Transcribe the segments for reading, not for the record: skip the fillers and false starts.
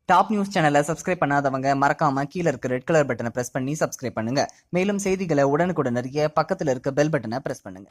Top news சேனலை subscribe பண்ணாதவங்க மறக்காம கீழ இருக்க ரெட் கலர் பட்டனை பிரஸ் பண்ணி சப்ஸ்கிரைப் பண்ணுங்க. மேலும் செய்திகளை உடனுக்குடன் அறிய பக்கத்துல இருக்க பெல் பட்டனை பிரஸ் பண்ணுங்க.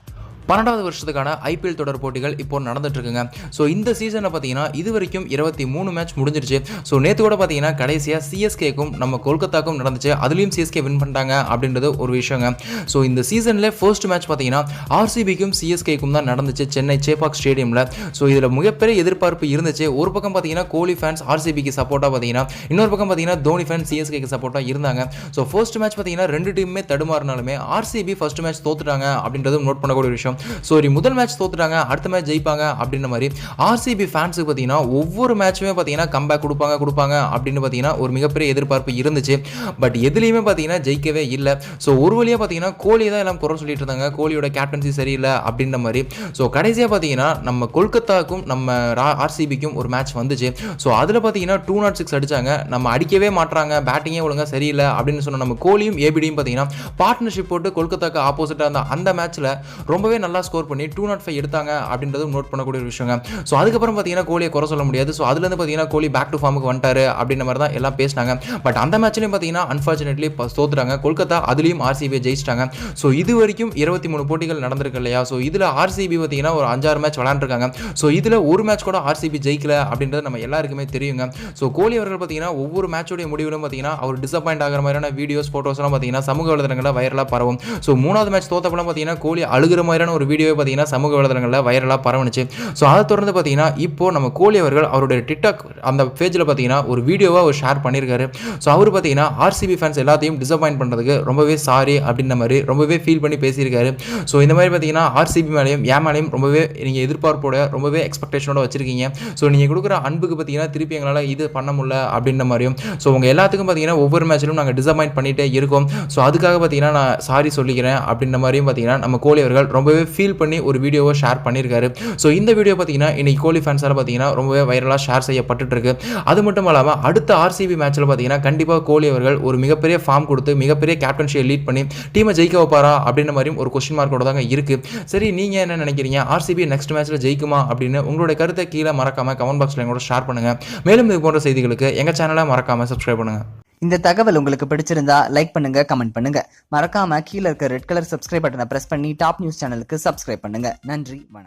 12வது வருஷத்துக்கான IPL தொடர் போட்டிகள் இப்போ நடந்துட்டு இருக்குங்க. ஸோ இந்த சீசனில் பார்த்தீங்கன்னா இது வரைக்கும் 23 மேட்ச் முடிஞ்சிருச்சு. ஸோ நேற்று கூட பார்த்தீங்கன்னா கடைசியாக CSKக்கும் நம்ம கொல்கத்தாக்கும் நடந்துச்சு. அதுலேயும் CSK வின் பண்ணிட்டாங்க அப்படின்றது ஒரு விஷயங்க. ஸோ இந்த சீசனில் ஃபர்ஸ்ட் மேட்ச் பார்த்தீங்கன்னா RCBக்கும் CSKக்கும் தான் நடந்துச்சு சென்னை சேப்பாக் ஸ்டேடியமில். ஸோ இதில் மிகப்பெரிய எதிர்பார்ப்பு இருந்துச்சு. ஒரு பக்கம் பார்த்தீங்கன்னா கோலி ஃபேன்ஸ் RCBக்கு சப்போர்ட்டாக பார்த்தீங்கன்னா, இன்னொரு பக்கம் பார்த்தீங்கன்னா தோனி ஃபேன்ஸ் CSKக்கு சப்போர்ட்டாக இருந்தாங்க. ஸோ ஃபர்ஸ்ட் மேட்ச் பார்த்தீங்கன்னா ரெண்டு டீமுமே தடுமாறினாலுமே RCB ஃபர்ஸ்ட் மேட்ச் தோத்துட்டாங்க அப்படின்றது நோட் பண்ணக்கூடிய விஷயம். ஸோ முதல் மேட்ச் தோத்துட்டாங்க, அடுத்த மேட்ச் ஜெயிப்பாங்க அப்படின்ற மாதிரி RCB ஃபேன்ஸுக்கு பார்த்தீங்கன்னா ஒவ்வொரு மேட்சுமே பார்த்தீங்கன்னா கம்பேக் கொடுப்பாங்க அப்படின்னு பார்த்தீங்கன்னா ஒரு மிகப்பெரிய எதிர்பார்ப்பு இருந்துச்சு. பட் எதுலேயுமே பார்த்தீங்கன்னா ஜெயிக்கவே இல்லை. ஸோ ஒரு வழியாக பார்த்தீங்கன்னா கோலி தான் எல்லாம் குறை சொல்லிட்டு இருந்தாங்க, கோலியோட கேப்டன்சி சரியில்லை அப்படின்ற மாதிரி. ஸோ கடைசியாக பார்த்தீங்கன்னா நம்ம கொல்கத்தாவுக்கும் நம்ம RCBக்கும் ஒரு மேட்ச் வந்துச்சு. ஸோ அதில் பார்த்தீங்கன்னா 206 அடிச்சாங்க. நம்ம அடிக்கவே மாட்டாங்க, பேட்டிங்கே ஒழுங்காக சரியில்லை அப்படின்னு சொன்ன நம்ம கோலியும் ABDயும் பார்த்தீங்கன்னா பார்ட்னர்ஷிப் போட்டு கொல்கத்தாக்கு ஆப்போசிட்டாக இருந்த அந்த மேட்ச்சில் ரொம்பவே நல்லா ஸ்கோர் பண்ணி 205 எடுத்தாங்க அப்படின்றது நோட் பண்ணக்கூடிய ஒரு விஷயங்க. ஸோ அதுக்கப்புறம் பார்த்தீங்கன்னா கோலியை குறை சொல்ல முடியாது. ஸோ அதுலேருந்து பார்த்தீங்கன்னா கோலி பேக் டு ஃபார்முக்கு வந்துட்டாரு அப்படின்ற மாதிரி தான் எல்லாம் பேசினாங்க. பட் அந்த மேட்ச்லையும் பார்த்தீங்கன்னா அன்ஃபார்ச்சுனேட்லி தோத்துட்டாங்க கொல்கத்தா. அதுலேயும் RCB ஜெயிச்சிட்டாங்க. ஸோ இது வரைக்கும் 23 போட்டிகள் நடந்திருக்கு இல்லையா. ஸோ இதில் RCB பார்த்தீங்கன்னா ஒரு 5-6 மேட்ச் விளையாண்டுருக்காங்க. ஸோ இதில் ஒரு மேட்ச் கூட RCB ஜெயிக்கல அப்படின்றது நம்ம எல்லாருக்குமே தெரியுங்க. ஸோ கோலி அவர்கள் பார்த்தீங்கன்னா ஒவ்வொரு மேட்சோடைய முடிவிலும் பார்த்தீங்கன்னா அவர் டிசப்பாயிண்ட் ஆகிற மாதிரியான வீடியோஸ் ஃபோட்டோஸ்லாம் பார்த்தீங்கன்னா சமூக வலைதளங்களில் வைரலாக பரவும். ஸோ 3வது மேட்ச் தோத்தப்பெல்லாம் பார்த்தீங்கன்னா கோலி அழுகிற மாதிரியான ஒரு வீடியோ பார்த்தீங்கன்னா சமூக வலைதளங்களில் வைரலாக பரவணுச்சு. ஸோ அதை தொடர்ந்து பார்த்தீங்கன்னா இப்போ நம்ம கோலி அவர்கள் அவருடைய டிக்டாக் அந்த பேஜில் பார்த்தீங்கன்னா ஒரு வீடியோவாக அவர் ஷேர் பண்ணியிருக்காரு. ஸோ அவர் பார்த்தீங்கன்னா RCB ஃபேன்ஸ் எல்லாத்தையும் டிசப்பாயிண்ட் பண்ணுறதுக்கு ரொம்பவே சாரி அப்படின்ற மாதிரி ரொம்பவே ஃபீல் பண்ணி பேசியிருக்காரு. ஸோ இந்த மாதிரி பார்த்தீங்கன்னா RCB மேலேயும் மேலேயும் ரொம்பவே நீங்கள் எதிர்பார்ப்போட ரொம்பவே எக்ஸ்பெக்டேஷனோட வச்சிருக்கீங்க. ஸோ நீங்கள் கொடுக்குற அன்புக்கு பார்த்தீங்கன்னா திருப்பி எங்களால் இது பண்ண முடியல அப்படின்ற மாதிரியும், ஸோ உங்கள் எல்லாத்துக்கும் பார்த்தீங்கன்னா ஒவ்வொரு மேட்சிலும் நாங்கள் டிசப்பாயிண்ட் பண்ணிகிட்டே இருக்கோம். ஸோ அதுக்காக பார்த்தீங்கன்னா நான் சாரி சொல்லிக்கிறேன் அப்படின்ற மாதிரியும் பார்த்தீங்கன்னா நம்ம கோலி அவர்கள் ரொம்பவே ஃபீல் பண்ணி ஒரு வீடியோவை ஷேர் பண்ணியிருக்காரு. ஸோ இந்த வீடியோ பார்த்தீங்கன்னா இன்னைக்கு கோலி ஃபேன்ஸால் பார்த்தீங்கன்னா ரொம்பவே வைரலாக ஷேர் செய்யப்பட்டு இருக்கு. அது மட்டும் இல்லாமல் அடுத்த RCB மேட்ச்சில் பார்த்தீங்கன்னா கண்டிப்பாக கோலி அவர்கள் ஒரு மிகப்பெரிய ஃபார்ம் கொடுத்து மிகப்பெரிய கேப்டன்ஷியை லீட் பண்ணி டீமை ஜெயிக்க வைப்பாரா அப்படின்ற மாதிரியும் ஒரு கொஸ்டின் மார்க்கோட தாங்க இருக்கு. சரி, நீங்கள் என்ன நினைக்கிறீங்க? RCB நெக்ஸ்ட் மேட்ச்சில் ஜெயிக்குமா அப்படின்னு உங்களுடைய கருத்தை கீழே மறக்காம கமெண்ட் பாக்ஸில் எங்களோட ஷேர் பண்ணுங்க. மேலும் இது போன்ற செய்திகளுக்கு எங்கள் சேனலை மறக்காம சப்ஸ்கிரைப் பண்ணுங்க. இந்த தகவல் உங்களுக்கு பிடிச்சிருந்தா லைக் பண்ணுங்க, கமெண்ட் பண்ணுங்க. மறக்காம கீழ இருக்க ரெட் கலர் சப்ஸ்கிரைப் பட்டனை பிரஸ் பண்ணி டாப் நியூஸ் சேனலுக்கு சப்ஸ்கிரைப் பண்ணுங்க. நன்றி, வணக்கம்.